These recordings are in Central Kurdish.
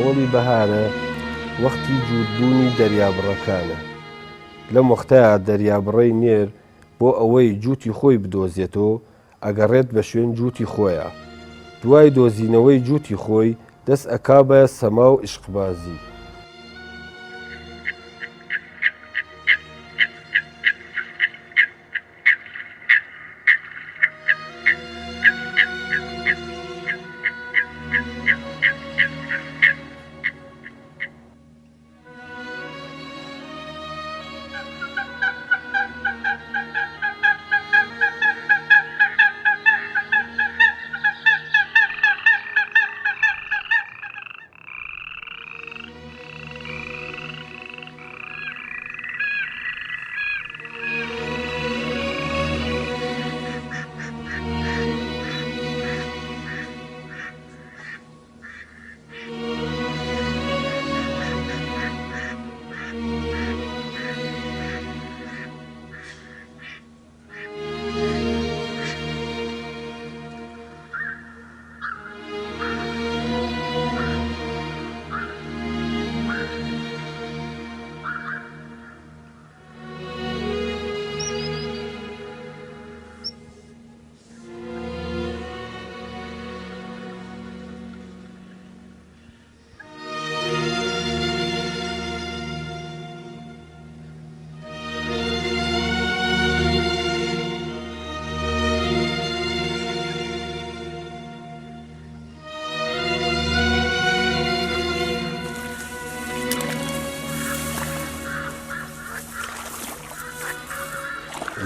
تەواوی بەهارە وەختی جوودبوونی دەریابڕەکانە. لەم وەختەیە دەریابڕەی نێر بۆ ئەوەی جووتی خۆی بدۆزێتەوە ئەگەڕێت بە شوێن جووتی خۆیە. دوای دۆزینەوەی جووتی خۆی دەست ئەکا بە سەما و عیشقبازی.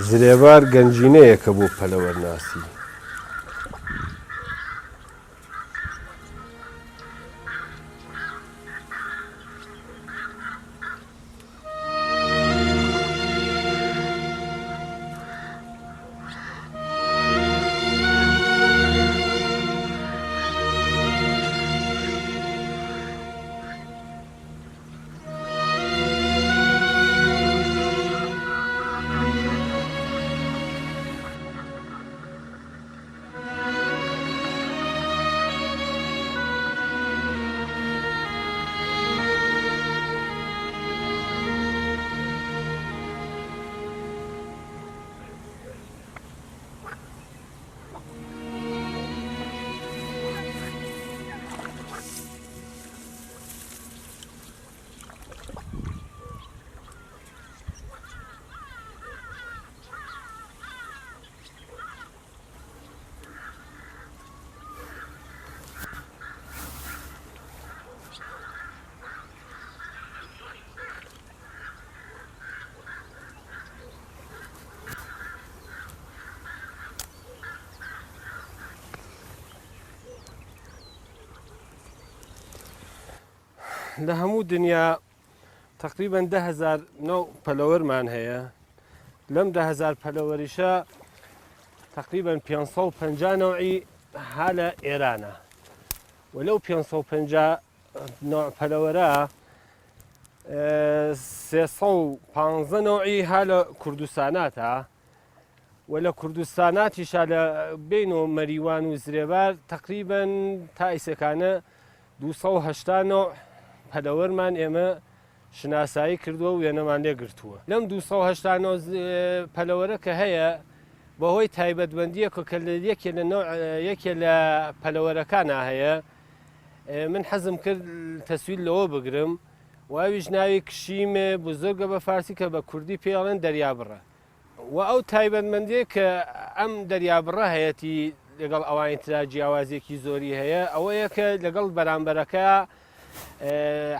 زرێبار گەنجینەیەکە بۆ پەلەوەرناسی. لە هەموو دنیا تقریبا 10,000 نوع پەلەوەرمان هەیە. لەم 10,000 پەلەوەریشە تقریبا 550 نوعی ها لە ئێرانە و لەو 550 نوع پەلەوەرە 315 نوعی ها لە کوردستاناتە و لە کوردستاناتیشە لە بین و مەریوان و زرێبار تقریبا تا ئیسەکانە 280 نوع پەلەوەرمان ئێمە شناسایی کردووە و وێنەمان لێگرتووە. لەم 280 پەلەوەرە کە هەیە بەهۆی تایبەتمەندیەکە کە یەکێ لە پەلەوەرەکانە هەیە، من حەزم کرد تەسویل لەوە بگرم واویش ناوی کشیمێ بزرگە بە فارسی کە بە کوردی پێڵێن دەریابڕە و ئەو تایبەتمەندیە کە ئەم دەریابڕە هەیەی لەگەڵ ئەوانی ترا جیاوازێکی زۆری هەیە ئەوەیە کە لەگەڵ بەرامبەرەکە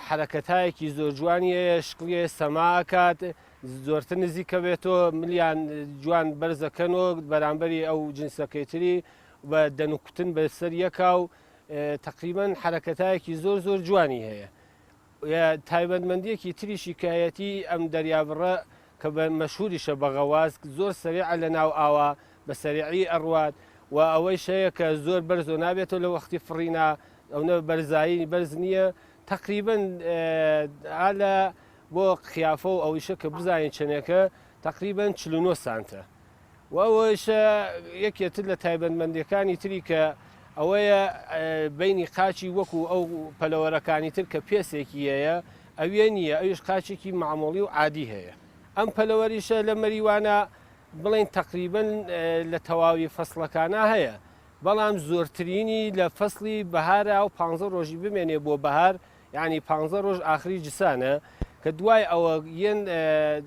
حرەکەتایەکی زۆر جوانیە، شکڵیە سەماکات زۆرتر نزیکە بێتەوە ملیان جوان بەرزەکەنەوە بەرامبەری ئەو جنسەکەی تری بە دەنوکتن بەسەر یەکا و تقریبا حرەکەتایەکی زۆر زۆر جوانی هەیە. تایبەتمەندیەکی تریشی کایەتی ئەم دەریابڕە کە بە مەشهوریشە بە غەواز زۆر سەریع لە ناو ئاوا بە سەریعی ئەڕوات و ئەوەی شەیە کە زۆر بەرز و نابێتەوە لە وەختی فڕینا ئەوە بەرزایی بەرز نییە. تقریبا لە بۆ خیافە و ئەویشە کە بزانین چنێکە تقریبا 49 سانتە و ئەوەشە یەکێتر لە تایبەتمەندیەکانی تری کە ئەوەیە بینی قاچی وەکو ئەو پەلەوەرەکانی تر کە پێسێکی هەیە ئەوێ نییە، ئەوش قاچێکی معموڵی و عادی هەیە. ئەم پەلەوەریشە لە مەریوانە بڵێن تقریبن لە تەواوی فەسڵەکانە هەیە، بەڵام زۆرترینی لە فەسڵی بەهارە و 15 ڕۆژی بمێنێ بۆ بەهار، یعنی 15 ڕۆژ ئاخری جسانە کە دوای ئەوە یەن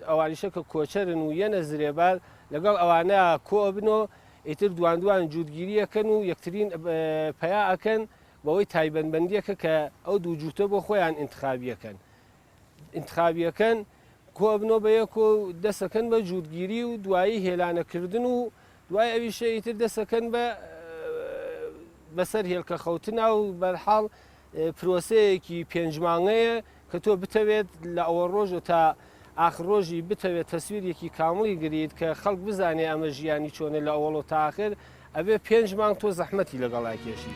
ئەوانیشە کە کۆچەرن و یەنە زرێبار لەگەڵ ئەوانە کۆ بنەوە ئیتر دوان جوودگیریەکەن و یەکترین پیا ئەکەن بەوەی تایبەتبەندیەکە کە ئەو دوو جووتە بۆ خۆیان ئینتخابیەکەن کۆ بنەوە بە یەک و دەسەکەن بە جوودگیری و دوایی هێلانەکردن و دوای ئەویشە ئیتر دەسەکەن بەسەر هێلکە خەوتنا و بەرحاڵ پرۆسەیەکی 5 مانگەیە کە تۆ بتەوێت لە ئەوە ڕۆژ تا ئاخر ڕۆژی بتەوێت تەسویرێکی کامڵی گریت کە خەڵک بزانێ ئەمە ژیانی چۆنە لە ئەوڵ و تاخر ئەبێ 5 مانگ تۆ زەحمەتی لەگەڵا کێشی.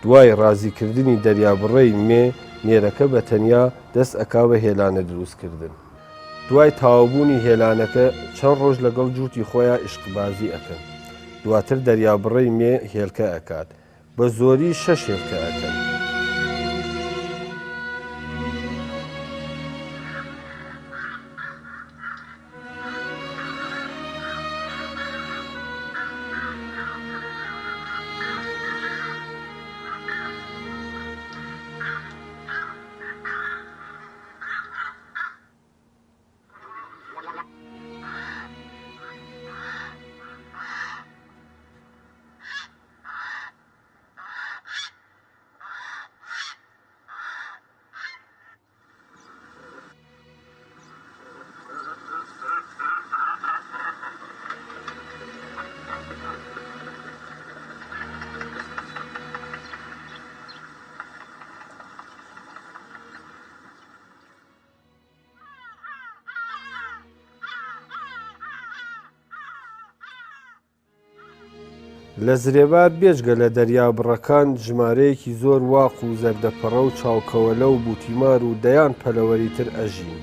دوای ڕازیکردنی دەریابڕەی مێ نێرەکە بە تەنیا دەست ئەکا بە هێلانە دروستکردن. دوای تەواوبوونی هێلانەکە چەند ڕۆژ لەگەڵ جووتی خۆیان عیشقبازی ئەکەن. دواتر دەریابڕەی مێ هێلکە ئەکات، بە زۆری 6 هێلکە ئەکەن. لە زرێبار بێجگە لە دەریابڕەکان ژمارەیەکی زۆر واق و زەردەپەڕە و چاوکەوەلە و بوتیمار و دەیان پەلەوەری تر ئەژین.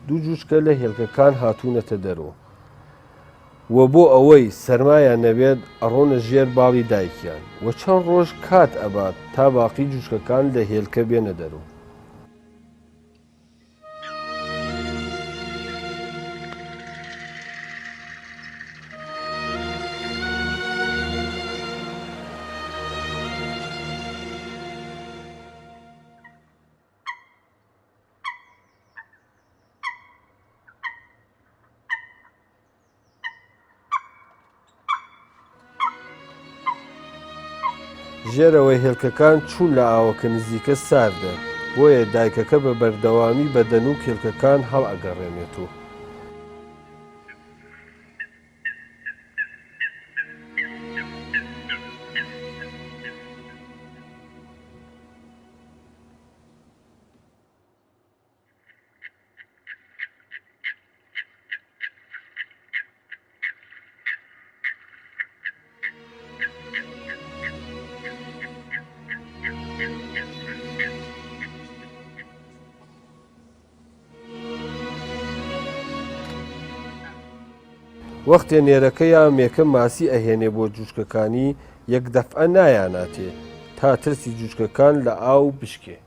دوو جوشکە لە هێلکەکان هاتوونەتە دەرەوە و بۆ ئەوەی سەرمایان نەبێت ئەڕۆنە ژێر باڵی دایکیان و چەند ڕۆژ کات ئەبات تا باقی جوشکەکان لە هێلکە بێنە دەرەوە. ژێرەوەی هێلکەکان چوون لە ئاوەکە نزیکە ساردە، بۆیە دایکەکە بە بەردەوامی بە دەنووک هێلکەکان هەڵئەگەڕێنێتەوە. وەختێ نێرەکە یا مێکە ماسی ئەهێنێ بۆ جوچکەکانی یەک دەفعە نایاناتێ تا ترسی جوچکەکان لە ئاو بشکێ.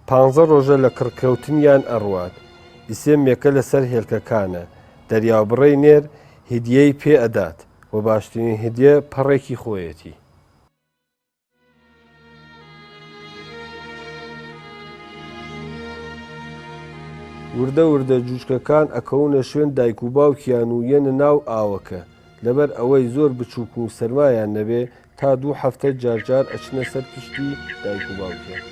پانزە ڕۆژە لە کڕکەوتنیان ئەڕوات. ئیسێم مێکە لەسەر هێلکەکانە. دەریابڕەی نێر هیدیەی پێ ئەدات و باشترین هیدیە پەڕێکی خۆیەتی. وردە وردە جوچکەکان ئەکەونە شوێن دایک و باوکیان و یەنە ناو ئاوەکە لەبەر ئەوەی زۆر بچووک و سەرمایان نەبێ تا 2 هەفتە جارجار ئەچنە سەر پشتی دایک و باوکیان.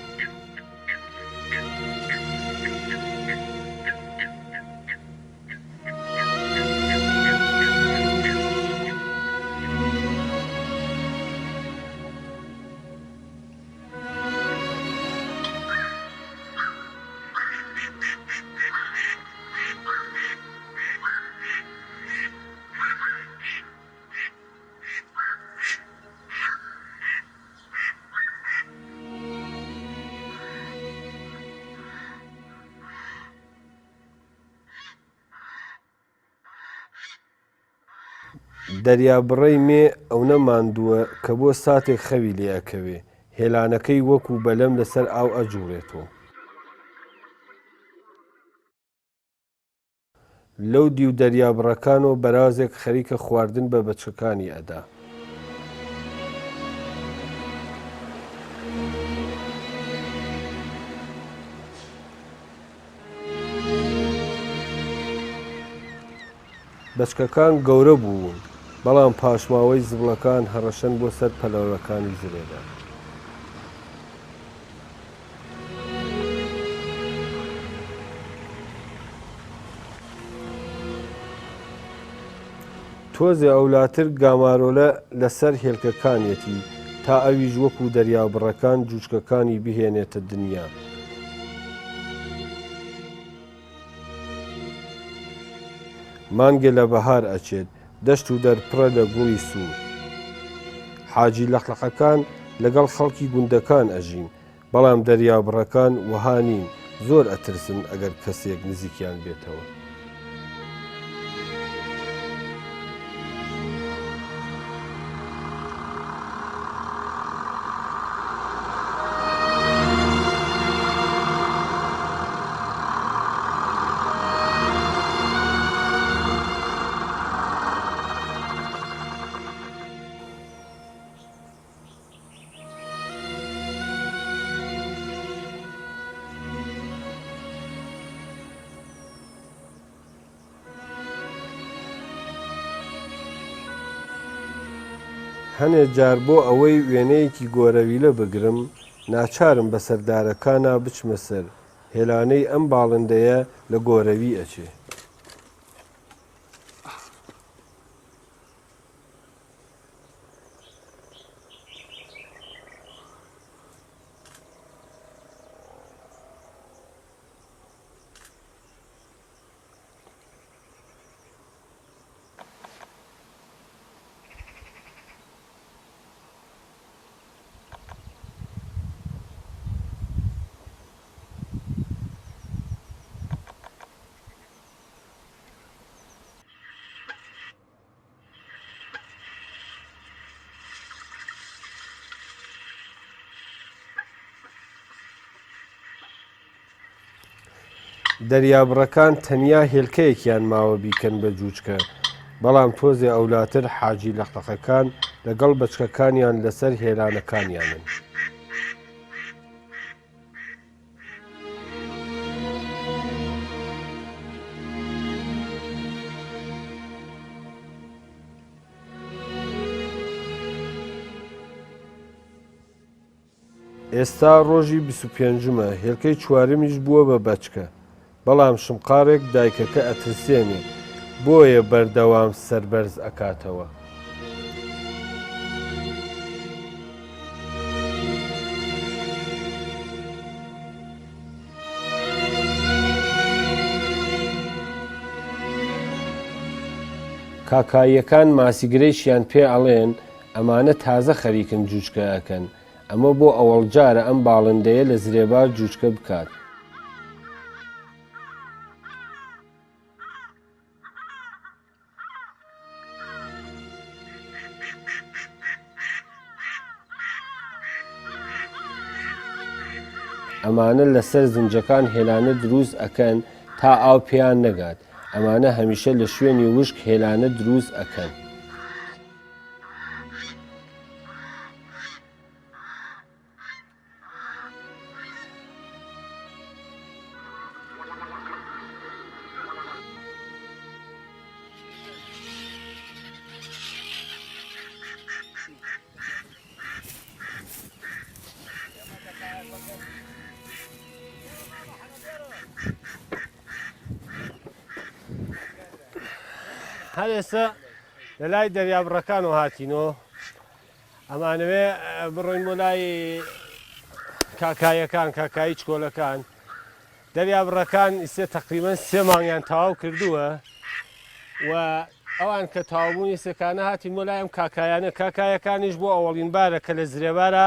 دەریابڕەی مێ ئەوە ماندووە کە بۆ ساتێک خەوی لێ ئەکەوێ هێلانەکەی وەکو بەلەم لەسەر ئاو ئەجوڵێتەوە. لەو دیو دەریابڕەکانەوە بەرازێک خەریکە خواردن بە بەچکەکانی ئەدا. بەچکەکان گەورە بوون بەڵام پاشماوەی زبڵەکان هەڕەشەن بۆ سەر پەلەوەکانی زرێدا. تۆزێ ئەولاتر گامارۆلە لەسەر هێلکەکانیەتی تا ئەویش وەکو دەریابڕەکان جوچکەکانی بهێنێتە دنیا. مانگێ لە بەهار ئەچێت دەشت و دەرپڕە لە گوڵی سوور. حاجی لەقلەقەکان لەگەڵ خەڵکی گوندەکان ئەژین بەڵام دەریابڕەکان وەها نین زۆر ئەترسن ئەگەر کەسێک نزیکیان بێتەوە. هەنێ جار بۆ ئەوەی وێنەیەکی گۆرەویلە بگرم ناچارم بە سەردارەکانە بچمە سەر هێلانەی ئەم باڵندەیە لە گۆرەوی ئەچێ. دەریابڕەکان تەنیا هێلکەیەکیان ماوە بیکەن بە جوچکە بەڵام تۆزێ ئەولاتر حاجی لەقلەقەکان لەگەڵ بەچکەکانیان لەسەر هێلانەکانیانن. ئێستا ڕۆژی 25مە هێلکەی چوارمیش بووە بە بەچکە بەڵام شمقارێک دایکەکە ئەترسێنێ بۆیە بەردەوام سەربەرز ئەکاتەوە. کاکاییەکان ماسیگرەیشیان پێ ئەڵێن ئەمانە تازە خەریکن جوچکە ئەکەن، ئەمە بۆ ئەوەڵ جارە ئەم باڵندەیە لە زرێبار جوچکە بکات. ئەمانە لەسەر زنجەکان هێلانە دروست ئەکەن تا ئاو پێیان نەگات. ئەمانە هەمیشە لە شوێنی وشک هێلانە دروست ئەکەن. هەر ئێستا لە لای دەریابڕەکانەوە هاتینەوە، ئەمانەوێ بڕۆین بۆ لای کاکایەکان، کاکایی چکۆلەکان. دەریابڕەکان ئیسێ تەقریبەن 3 مانگیان تەواو کردووە و ئەوان کە تەواوبوونی سێکانە هاتین بۆ لای ئەم کاکایانە. کاکایەکانیش بۆ ئەوەڵین بارە کە لە زرێبارە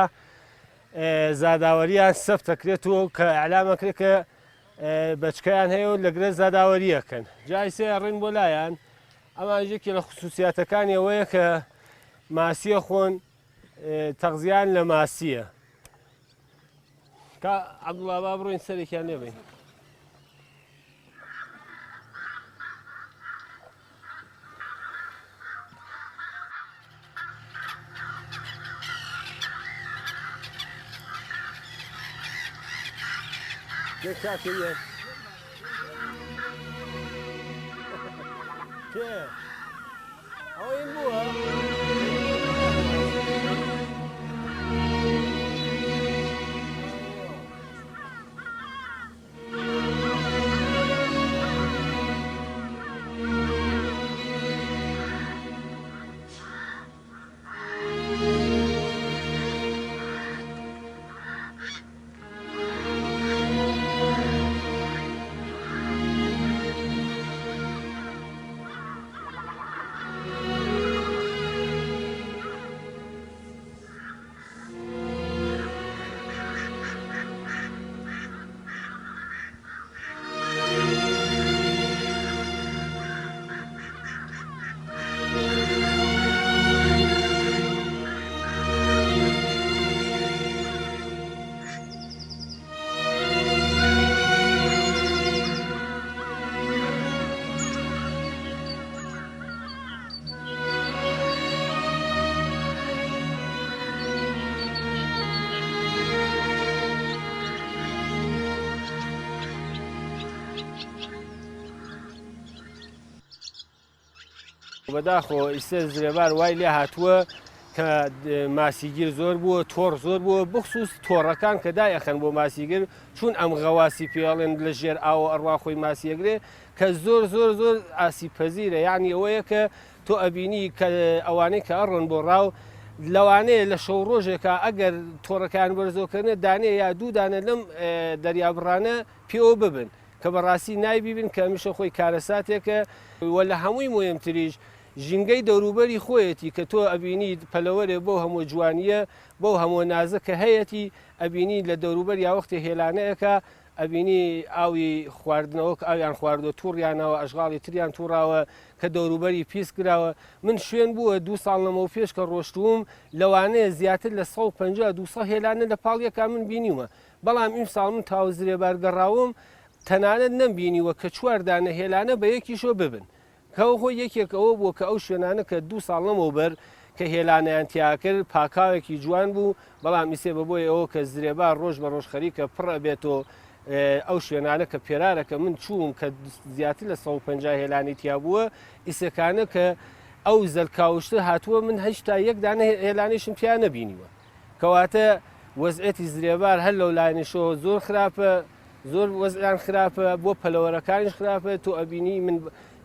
زاداوەریان سەف دەکرێت و کە ئەعلامەکرێت کە بەچکەیان هەیە و لەگرە زاداوەریەکەن. جای سێ ڕین بۆ لایەن. ئەمان یەکی لە خصوصیاتەکانی ئەوەیە کە ماسیە خۆن تەغزیان لە ماسیە. کا عەبدوڵڵا با بڕۆین سەرێکیان لێبین. کاکەیە کێ ئەوەی بووە بەداخۆ ئیسێ زرێبار وای لێ هاتووە کە ماسیگیر زۆر بووە، تۆڕ زۆر بووە، بخصوص تۆڕەکان کە دایەخەن بۆ ماسیگر، چون ئەم غەواسی پێڵێن لە ژێر ئاوە ئەڕوا خۆی ماسیەگرێ کە زۆر زۆر زۆر ئاسیپەزیرە. یعنی ئەوەیە کە تۆ ئەبینی کە ئەوانەی کە ئەڕۆن بۆ ڕاو لەوانەیە لە شەو ڕۆژێکە ئەگەر تۆڕەکان بەرزۆکردنە دانێ یا دوو دانە لەم دەریابڕانە پێوە ببن کە بەڕاستی نایبیبن کە هەمیشە خۆی کارەساتێکە. وە لە هەمووی مهمتریش ژینگەی دەوروبەری خۆیەتی کە تۆ ئەبینی پەلەوەرێ بۆ هەموو جوانیە بۆ هەموو نازە کە هەیەی ئەبینی لە دەوروبەر یا وەختی هێلانەیەکە ئەبینی ئاوی خواردنەوە ئاویان خواردۆ تووڕیانەوە ئەژغاڵی تریان تووڕاوە کە دەوروبەری پیس کراوە. من شوێن بووە 2 ساڵ لەمەوە پێش کە ڕۆشتوم لەوانەیە زیاتر لە 150 هێلانە لە پاڵیەکە من بینیوە، بەڵام ئیم ساڵ من تاو زرێبار گەڕاوم تەنانەت نەمبینیوە کە 4 دانە هێلانە بە یەکیشۆ ببن کەەوە خۆی یەکێکەوە بووە کە ئەو شوێنانە کە 2 ساڵ لەمەوە بەر کە هێلانەیان تیاکرد پاکاوێکی جوان بوو، بەڵام ئیسێ بەبۆی ئەوە کە زرێبار ڕۆژ بە ڕۆژ خەریکە پڕە بێتەوە ئەو شوێنانە کە پێرارەکە من چووم کە زیاتر لە 150 هێلانی تیا بووە ئیسەکانە کە ئەو زەلکاوشتە هاتووە من هەشتا 1 دانە هێلانیشم تیا نەبینیوە. کەواتە وەزعەتی زرێبار هەر لەو لاینشەوە زۆر خراپە زۆر وەزیان خراپە بۆ پەلەوەرەکانیش خراپە تۆ ئەبینی من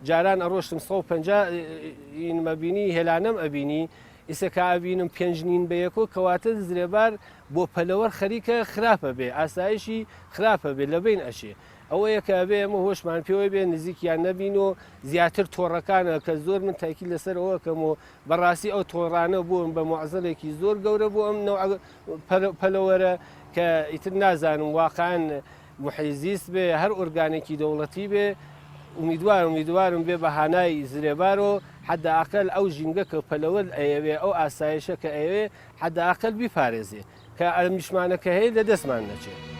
جاران ئەڕۆشتم 150 مەبینی هێلانەم ئەبینی ئیسەکە ئەبینم 5 بە یەکۆ کەواتە زرێبار بۆ پەلەوەر خەریکە خراپە بێ ئاسایشی خراپە بێ لە بین ئەشێ ئەوە یەکە بێ ئەمە هۆشمان پێوە بێ نزیکیان نەبین و زیاتر تۆڕەکانە کە زۆر من تاکی لەسەر ئەوە کەم و بەڕاستی ئەو تۆڕانە بووم بە معزەلێکی زۆر گەورە بوو ئەم پەلەوەرە کە ئیتر نازانم واقعان محیزیست بێ هەر ئۆرگانێکی دەوڵەتی بێ امیدوارم بێ بەهانای زرێبارۆ حداقل ئەو ژینگە کە پەلەوەر ئەیەوێ ئەو ئاسایشە کە ئەوێ حداقل بیپارێزێ کە ئەمیشمانەکە هەیە لە دەستمان نەچێت.